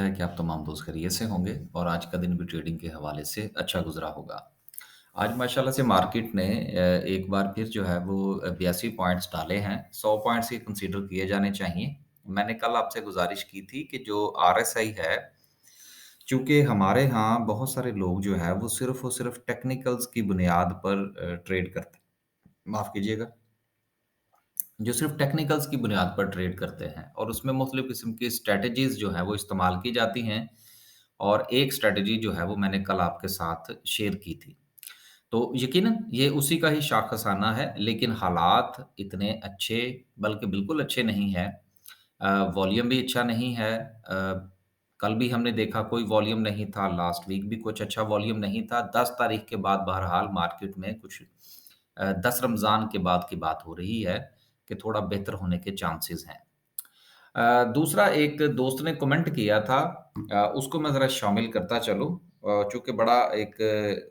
है कि आप तमाम दोस्त खैरियत से होंगे और आज का दिन भी ट्रेडिंग के हवाले से अच्छा गुज़रा होगा। आज माशाल्लाह से मार्केट ने एक बार फिर जो है वो 82 पॉइंट्स डाले हैं, 100 पॉइंट्स ही कंसीडर किए जाने चाहिए। मैंने कल आपसे गुज़ारिश की थी कि जो आरएसआई है, चूँकि हमारे यहाँ बहुत सारे लोग जो है वो सिर्फ़ और सिर्फ़ टेक्निकल्स की बुनियाद पर ट्रेड करते हैं। माफ़ कीजिएगा। जो सिर्फ़ टेक्निकल्स की बुनियाद पर ट्रेड करते हैं और उसमें मुख्तलिफ़ किस्म की स्ट्रैटेजीज़ जो हैं वो इस्तेमाल की जाती हैं और एक स्ट्रैटेजी जो है वो मैंने कल आपके साथ शेयर की थी। तो यकीनन ये उसी का ही शाखसाना है, लेकिन हालात इतने अच्छे बल्कि बिल्कुल अच्छे नहीं हैं। वॉल्यूम भी अच्छा नहीं है। कल भी हमने देखा कोई वॉल्यूम नहीं था, लास्ट वीक भी कुछ अच्छा वॉल्यूम नहीं था। 10 तारीख के बाद बहरहाल मार्केट में कुछ 10 रमज़ान के बाद की बात हो रही है कि थोड़ा बेहतर होने के चांसेस हैं। दूसरा एक दोस्त ने कमेंट किया था, उसको मैं ज़रा शामिल करता चलूँ। चूँकि बड़ा एक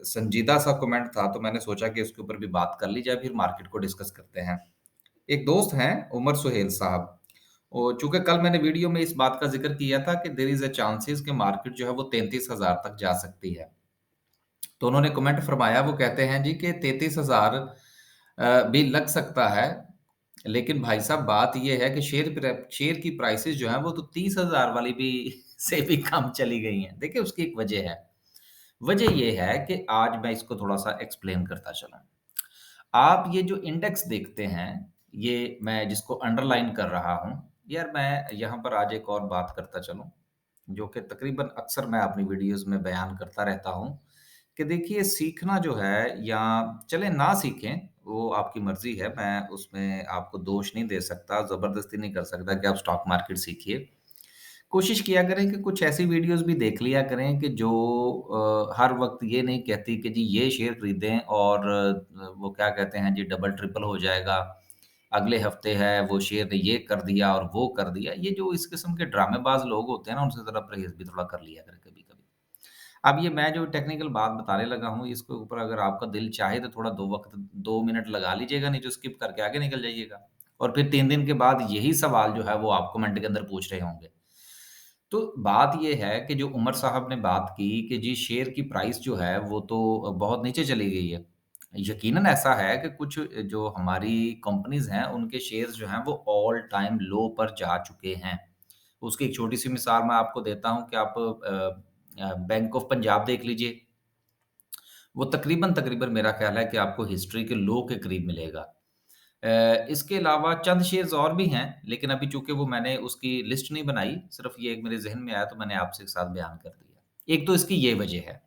संजीदा-सा कमेंट था, तो मैंने सोचा कि उसके ऊपर भी बात कर ली जाए, फिर मार्केट को डिस्कस करते हैं। एक दोस्त हैं, उमर सुहेल साहब। चूँकि कल मैंने वीडियो में इस बात का ज़िक्र किया था कि देयर इज़ अ चांसेस कि मार्केट जो है वो 33,000 तक जा सकती है। तो उन्होंने कमेंट फरमाया, वो कहते हैं जी कि 33,000 भी लग सकता है, लेकिन भाई साहब बात ये है कि शेयर की प्राइसेज़ जो हैं वो तो 30,000 वाली भी से भी कम चली गई हैं। देखिए उसकी एक वजह है। वजह ये है कि आज मैं इसको थोड़ा-सा एक्सप्लेन करता चलूँ। आप ये जो इंडेक्स देखते हैं, ये मैं जिसको अंडरलाइन कर रहा हूँ, यार मैं यहाँ पर आज एक और बात करता चलूँ, जो कि तकरीबन अक्सर मैं अपनी वीडियोज़ में बयान करता रहता हूँ, कि देखिए सीखना जो है या चलें ना सीखें, वो आपकी मर्ज़ी है, मैं उसमें आपको दोष नहीं दे सकता, ज़बरदस्ती नहीं कर सकता कि आप स्टॉक मार्केट सीखिए। कोशिश किया करें कि कुछ ऐसी वीडियोज़ भी देख लिया करें कि जो हर वक़्त ये नहीं कहती कि जी ये शेयर खरीदें और वो क्या कहते हैं जी डबल ट्रिपल हो जाएगा। अगले हफ्ते है वो शेयर ने ये कर दिया और वो कर दिया। ये जो इस किस्म के ड्रामेबाज़ लोग होते हैं ना, उनसे ज़रा परहेज़ भी थोड़ा कर लिया करें कभी-कभी। अब ये मैं जो टेक्निकल बात बताने लगा हूँ, इसके ऊपर अगर आपका दिल चाहे तो थोड़ा 2 मिनट लगा लीजिएगा, नहीं तो स्किप करके आगे निकल जाइएगा। और फिर 3 दिन के बाद यही सवाल जो है वो आप कमेंट के अंदर पूछ रहे होंगे। तो बात ये है कि जो उमर साहब ने बात की कि जी शेयर की प्राइस जो है वो तो बहुत नीचे चली गई है। यकीनन ऐसा है कि कुछ जो हमारी कंपनीज़ हैं उनके शेयर्स जो हैं वो ऑल टाइम लो पर जा चुके हैं। उसकी एक छोटी-सी मिसाल मैं आपको देता हूँ कि आप बैंक ऑफ पंजाब देख लीजिए। वो तकरीबन-तकरीबन मेरा ख़्याल है कि आपको हिस्ट्री के लो के करीब मिलेगा। इसके अलावा चंद शेयर्स और भी हैं, लेकिन अभी चूँकि वो मैंने उसकी लिस्ट नहीं बनाई, सिर्फ़ ये एक मेरे ज़हन में आया तो मैंने आपसे एक साथ बयान कर दिया। एक तो इसकी ये वजह है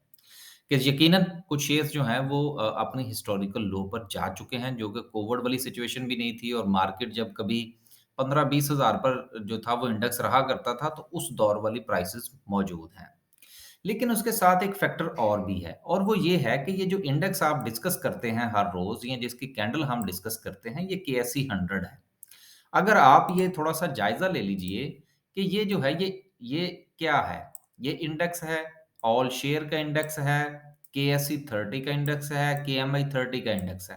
कि यकीनन कुछ शेयर्स जो हैं वो अपनी हिस्टोरिकल लो पर जा चुके हैं, जो कि कोविड वाली सिचुएशन भी नहीं थी और मार्केट जब कभी 15-20 हज़ार पर जो था वो इंडेक्स रहा करता था, तो उस दौर वाली प्राइसेज़ मौजूद हैं। लेकिन उसके साथ एक फैक्टर और भी है और वो ये है कि ये जो इंडेक्स आप डिस्कस करते हैं हर रोज़ या जिसकी कैंडल हम डिस्कस करते हैं, ये केएसई 100 है। अगर आप ये थोड़ा-सा जायज़ा ले लीजिए कि ये जो है ये क्या है? ये इंडेक्स है, ऑल शेयर का इंडेक्स है, केएसई 30 का इंडेक्स है, केएमआई 30 का इंडेक्स है।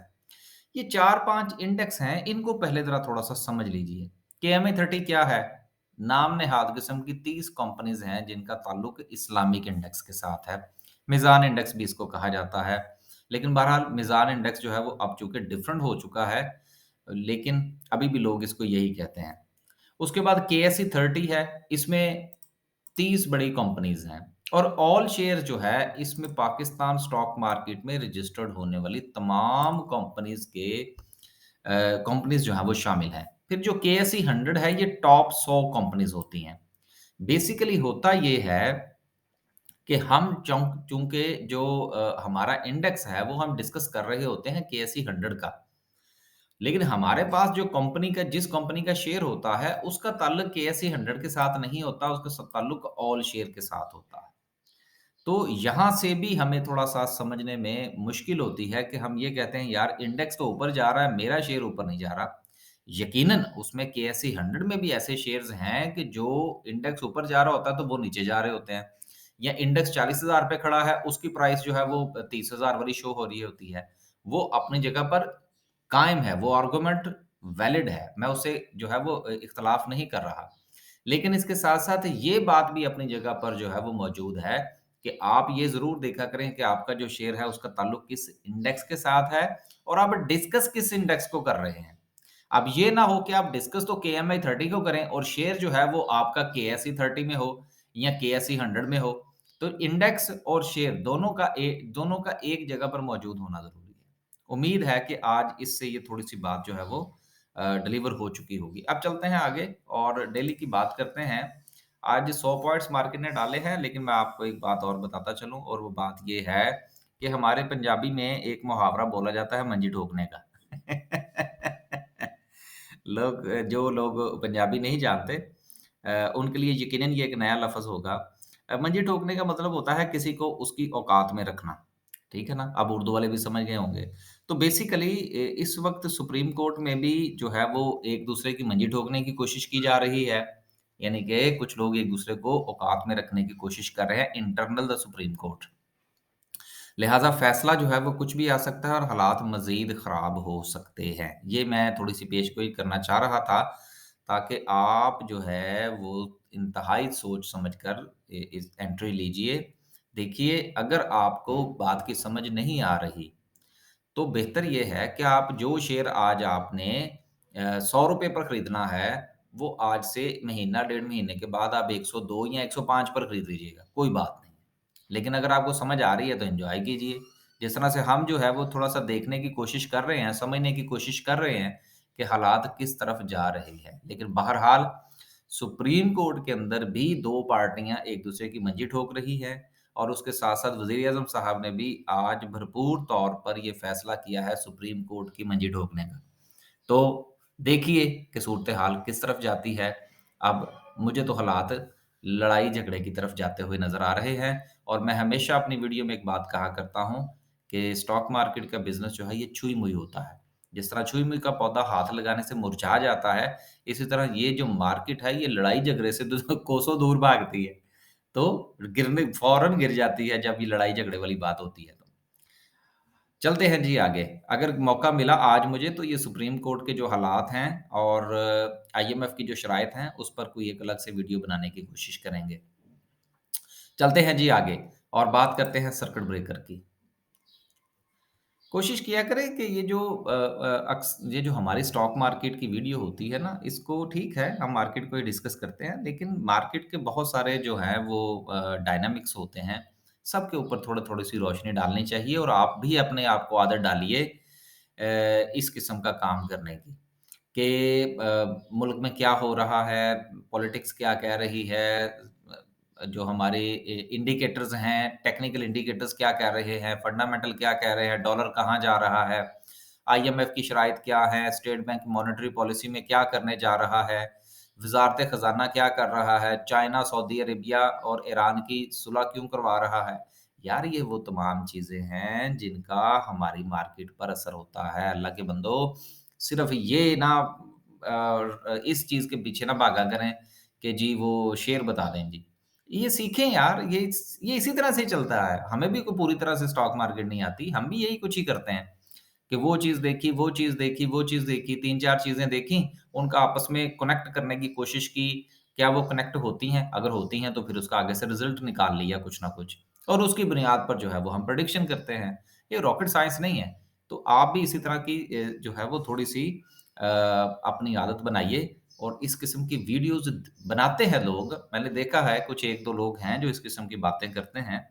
ये 4-5 इंडेक्स हैं, इनको पहले ज़रा थोड़ा-सा समझ लीजिए। केएमए 30 क्या है? नाम नेहाद किस्म की 30 कंपनीज़ हैं जिनका ताल्लुक इस्लामिक इंडेक्स के साथ है। मीज़ान इंडेक्स भी इसको कहा जाता है। लेकिन बहरहाल मीज़ान इंडेक्स जो है वो अब चूँकि डिफरेंट हो चुका है, लेकिन अभी भी लोग इसको यही कहते हैं। उसके बाद केएसई 30 है, इसमें 30 बड़ी कंपनीज़ हैं और ऑल शेयर जो है इसमें पाकिस्तान स्टॉक मार्केट में रजिस्टर्ड होने वाली तमाम कंपनीज़ जो हैं वो शामिल हैं। फिर जो केएसई 100 है ये टॉप 100 कंपनीज़ होती हैं। बेसिकली होता ये है कि हम चूँकि जो हमारा इंडेक्स है वो हम डिस्कस कर रहे होते हैं केएसई 100 का। लेकिन हमारे पास जो कंपनी का जिस कंपनी का शेयर होता है उसका ताल्लुक केएसई 100 के साथ नहीं होता, उसका ताल्लुक ऑल शेयर के साथ होता है। तो यहाँ से भी हमें थोड़ा-सा समझने में मुश्किल होती है कि हम ये कहते हैं यार इंडेक्स तो ऊपर जा रहा है, मेरा शेयर ऊपर नहीं जा रहा। यकीनन उसमें केएसई 100 में भी ऐसे शेयर्स हैं कि जो इंडेक्स ऊपर जा रहा होता है तो वो नीचे जा रहे होते हैं। या इंडेक्स 40,000 पे खड़ा है, उसकी प्राइस जो है वो 30,000 वाली शो हो रही होती है। वो अपनी जगह पर कायम है, वो आर्गुमेंट वैलिड है। मैं उससे जो है वो इख्तिलाफ नहीं कर रहा। लेकिन इसके साथ-साथ ये बात भी अपनी जगह पर जो है वो मौजूद है कि आप ये ज़रूर देखा करें कि आपका जो शेयर है उसका ताल्लुक किस इंडेक्स के साथ है और आप डिस्कस किस इंडेक्स को कर रहे हैं। अब ये ना हो कि आप डिस्कस तो केएमआई 30 को करें और शेयर जो है वो आपका केएसई 30 में हो या केएसई 100 में हो। तो इंडेक्स और शेयर दोनों का एक जगह पर मौजूद होना ज़रूरी है। उम्मीद है कि आज इससे ये थोड़ी-सी बात जो है वो डिलीवर हो चुकी होगी। अब चलते हैं आगे और डेली की बात करते हैं। आज 100 पॉइंट्स मार्केट ने डाले हैं, लेकिन मैं आपको एक बात और बताता चलूँ और वो बात ये है कि हमारे पंजाबी में एक मुहावरा बोला जाता है मंजी ठोकने का। जो लोग पंजाबी नहीं जानते उनके लिए यकीनन ये एक नया लफ़्ज़ होगा। मंजी ठोकने का मतलब होता है किसी को उसकी औकात में रखना, ठीक है ना? अब उर्दू वाले भी समझ गए होंगे। तो बेसिकली इस वक़्त सुप्रीम कोर्ट में भी जो है वो एक-दूसरे की मंजी ठोकने की कोशिश की जा रही है। यानी कि कुछ लोग एक-दूसरे को औकात में रखने की कोशिश कर रहे हैं इंटरनल द सुप्रीम कोर्ट। लिहाज़ा फ़ैसला जो है वो कुछ भी आ सकता है और हालात मज़ीद ख़राब हो सकते हैं। ये मैं थोड़ी-सी पेशगोई करना चाह रहा था, ताकि आप जो है वो इंतहाई सोच समझ कर इस एंट्री लीजिए। देखिए, अगर आपको बात की समझ नहीं आ रही, तो बेहतर ये है कि आप जो शेयर आज आपने ₹100 पर खरीदना है, वो आज से महीना डेढ़ महीने के बाद आप 102 या 105 पर खरीद लीजिएगा, कोई बात नहीं। लेकिन अगर आपको समझ आ रही है तो एन्जॉय कीजिए। जिस तरह से हम जो है वो थोड़ा-सा देखने की कोशिश कर रहे हैं, समझने की कोशिश कर रहे हैं कि हालात किस तरफ जा रहे हैं। लेकिन बहरहाल सुप्रीम कोर्ट के अंदर भी 2 पार्टियाँ एक-दूसरे की मंजी ठोक रही हैं और उसके साथ-साथ वज़ीर-ए-आज़म साहब ने भी आज भरपूर तौर पर ये फैसला किया है सुप्रीम कोर्ट की मंजी ठोकने का। तो देखिए कि सूरत-ए-हाल किस तरफ जाती है। अब मुझे तो हालात लड़ाई-झगड़े की तरफ जाते हुए नज़र आ रहे हैं और मैं हमेशा अपनी वीडियो में एक बात कहा करता हूँ कि स्टॉक मार्केट का बिज़नेस जो है ये छुई-मुई होता है। जिस तरह छुई-मुई का पौधा हाथ लगाने से मुरझा जाता है, इसी तरह ये जो मार्केट है ये लड़ाई-झगड़े से तो कोसों दूर भागती है। तो गिरने फ़ौरन गिर जाती है जब ये लड़ाई-झगड़े वाली बात होती है तो। चलते हैं जी आगे। अगर मौका मिला आज मुझे तो ये सुप्रीम कोर्ट के जो हालात हैं और आईएमएफ की जो शराइत हैं, उस पर कोई एक अलग से वीडियो बनाने की कोशिश करेंगे। चलते हैं जी आगे और बात करते हैं सर्किट ब्रेकर की। कोशिश किया करें कि ये जो हमारी स्टॉक मार्केट की वीडियो होती है ना, इसको ठीक है, हम मार्केट को ही डिस्कस करते हैं, लेकिन मार्केट के बहुत सारे जो हैं वो डायनामिक्स होते हैं। सबके ऊपर थोड़ी-थोड़ी सी रोशनी डालनी चाहिए और आप भी अपने आप को आदत डालिए इस किस्म का काम करने की। कि मुल्क में क्या हो रहा है, पॉलिटिक्स क्या कह रही है, जो हमारे इंडिकेटर्स हैं, टेक्निकल इंडिकेटर्स क्या कह रहे हैं, फंडामेंटल क्या कह रहे हैं, डॉलर कहाँ जा रहा है, आईएमएफ की शराइत क्या है, स्टेट बैंक मॉनेटरी पॉलिसी में क्या करने जा रहा है, वज़ारत ख़ज़ाना क्या कर रहा है, चाइना, सऊदी अरेबिया और ईरान की सुलह क्यों करवा रहा है। यार ये वो तमाम चीज़ें हैं जिनका हमारी मार्केट पर असर होता है। अल्लाह के बंदो सिर्फ़ ये ना इस चीज़ के पीछे ना भागा करें कि जी वो शेर बता दें जी। ये सीखें यार, ये इसी तरह से ही चलता है। हमें भी कोई पूरी तरह से स्टॉक मार्केट नहीं आती, हम भी यही कुछ ही करते हैं कि वो चीज़ देखी, वो चीज़ देखी, वो चीज़ देखी, 3-4 चीज़ें देखी, उनका आपस में कनेक्ट करने की कोशिश की। क्या वो कनेक्ट होती हैं? अगर होती हैं तो फिर उसका आगे से रिज़ल्ट निकाल लिया कुछ ना कुछ और उसकी बुनियाद पर जो है वो हम प्रेडिक्शन करते हैं। ये रॉकेट साइंस नहीं है। तो आप भी इसी तरह की जो है वो थोड़ी-सी अपनी आदत बनाइए और इस किस्म की वीडियोज़ बनाते हैं लोग। मैंने देखा है कुछ 1-2 लोग हैं जो इस किस्म की बातें करते हैं।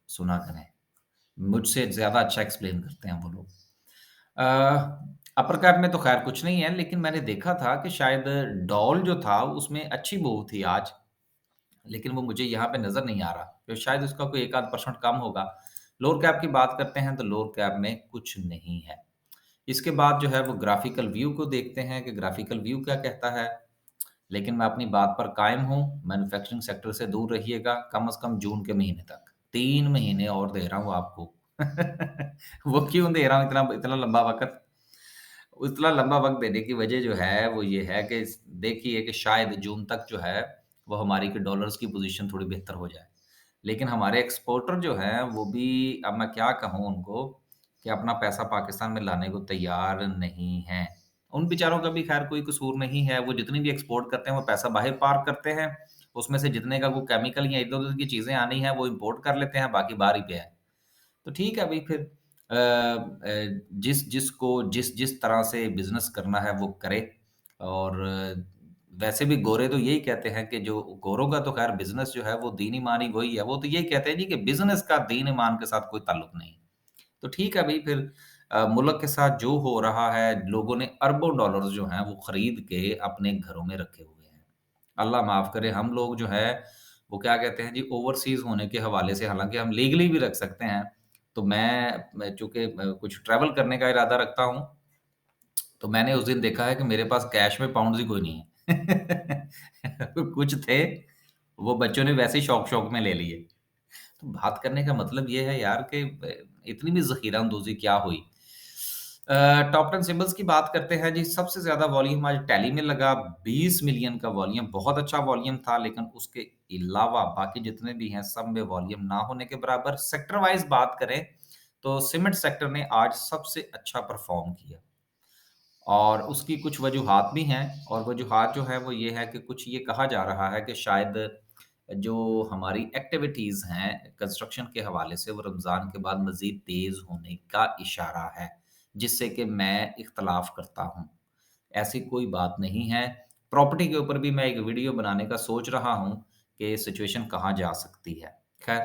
सुना करें। मुझसे ज़्यादा अच्छा एक्सप्लेन करते हैं वो लोग। अपर कैप में तो ख़ैर कुछ नहीं है, लेकिन मैंने देखा था कि शायद डॉल जो था उसमें अच्छी मूव थी आज, लेकिन वो मुझे यहाँ पे नज़र नहीं आ रहा। तो शायद उसका कोई 1 आध परसेंट कम होगा। लोअर कैप की बात करते हैं तो लोअर कैप में कुछ नहीं है। इसके बाद जो है वो ग्राफ़िकल व्यू को देखते हैं कि ग्राफ़िकल व्यू क्या कहता है। लेकिन मैं अपनी बात पर कायम हूँ, मैन्युफैक्चरिंग सेक्टर से दूर रहिएगा, कम से कम जून के महीने तक। 3 महीने और दे रहा हूँ आपको। वो क्यों दे रहा हूँ इतना इतना लंबा वक़्त? उतना लंबा वक़्त देने की वजह जो है, वो ये है कि देखिए कि शायद जून तक जो है, वो हमारी कि डॉलर्स की पोज़ीशन थोड़ी बेहतर हो जाए। लेकिन हमारे एक्सपोर्टर जो हैं, वो भी अब मैं क्या कहूँ उनको कि अपना पैसा पाकिस्तान में लाने को तैयार नहीं हैं। उन बेचारों का भी ख़ैर कोई कसूर नहीं है, वो जितनी भी एक्सपोर्ट करते हैं, वो पैसा बाहर पार्क करते हैं, उसमें से जितने का वो केमिकल या इधर-उधर की चीज़ें आनी हैं, वो इम्पोर्ट कर लेते हैं, बाकी बाहर ही पे है। तो ठीक है भई फिर जिसको जिस जिस तरह से बिज़नेस करना है वो करे और वैसे भी गोरे तो यही कहते हैं कि जो गोरों का तो ख़ैर बिज़नेस जो है वो दीन-ईमानी वही है, वो तो यही कहते हैं जी कि बिज़नेस का दीन-ईमान के साथ कोई ताल्लुक नहीं। तो ठीक है भई फिर मुल्क के साथ जो हो रहा है, लोगों ने अरबों डॉलर्स जो हैं वो खरीद के अपने घरों में रखे हुए हैं। अल्लाह माफ़ करे हम लोग जो है वो क्या कहते हैं जी ओवरसीज़ होने के हवाले से हालाँकि हम लीगली भी रख सकते हैं। तो मैं चूँकि कुछ ट्रैवल करने का इरादा रखता हूँ, तो मैंने उस दिन देखा है कि मेरे पास कैश में पाउंड्स ही कोई नहीं है। कुछ थे, वो बच्चों ने वैसे ही शौक-शौक में ले लिए। तो बात करने का मतलब ये है यार कि इतनी भी ज़ख़ीरा-अंदोज़ी क्या हुई? टॉप 10 सिम्बल्स की बात करते हैं जी, सबसे ज़्यादा वॉल्यूम आज टैली में लगा, 20 मिलियन का वॉल्यूम, बहुत अच्छा वॉल्यूम था, लेकिन उसके अलावा बाकी जितने भी हैं, सब में वॉल्यूम ना होने के बराबर। सेक्टर वाइज़ बात करें, तो सीमेंट सेक्टर ने आज सबसे अच्छा परफ़ॉर्म किया और उसकी कुछ वजूहात भी हैं और वजूहात जो है, वो ये है कि कुछ ये कहा जा रहा है कि शायद जो हमारी एक्टिविटीज़ हैं कंस्ट्रक्शन के हवाले से वो रमज़ान के बाद मज़ीद तेज़ होने का इशारा है, जिससे कि मैं इख्तलाफ़ करता हूँ। ऐसी कोई बात नहीं है। प्रॉपर्टी के ऊपर भी मैं एक वीडियो बनाने का सोच रहा हूँ कि सिचुएशन कहाँ जा सकती है। ख़ैर,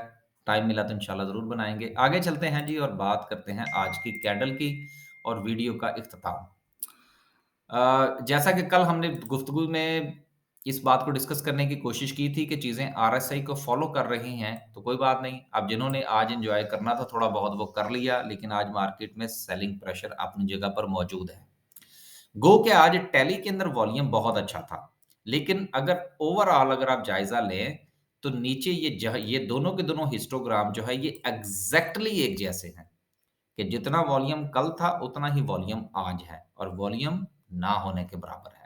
टाइम मिला तो इंशाल्लाह ज़रूर बनाएँगे। आगे चलते हैं जी और बात करते हैं आज की कैंडल की और वीडियो का इख्तिताम। जैसा कि कल हमने गुफ्तगू में इस बात को डिस्कस करने की कोशिश की थी कि चीज़ें आरएसआई को फ़ॉलो कर रही हैं, तो कोई बात नहीं। अब जिन्होंने आज एन्जॉय करना था थोड़ा बहुत वो कर लिया, लेकिन आज मार्केट में सेलिंग प्रेशर अपनी जगह पर मौजूद है। गो कि आज टैली के अंदर वॉल्यूम बहुत अच्छा था, लेकिन अगर ओवरऑल अगर आप जायज़ा लें, तो नीचे ये दोनों के दोनों हिस्टोग्राम जो है ये एग्ज़ैक्टली एक जैसे हैं। कि जितना वॉल्यूम कल था, उतना ही वॉल्यूम आज है और वॉल्यूम ना होने के बराबर है।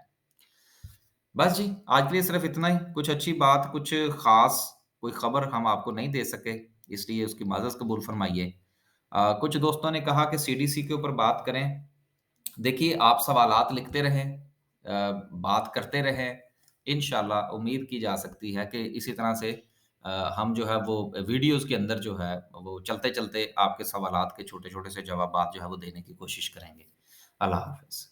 बस जी, आज के लिए सिर्फ़ इतना ही। कुछ अच्छी बात, कुछ ख़ास कोई ख़बर हम आपको नहीं दे सके, इसलिए उसकी माज़रत कबूल फ़रमाइए। कुछ दोस्तों ने कहा कि सीडीसी के ऊपर बात करें। देखिए, आप सवालात लिखते रहें बात करते रहें। इंशाअल्लाह उम्मीद की जा सकती है कि इसी तरह से हम जो है वो वीडियोज़ के अंदर जो है वो चलते-चलते आपके सवालात के छोटे-छोटे से जवाबात जो है वो देने की कोशिश करेंगे। अल्लाह हाफ़िज़।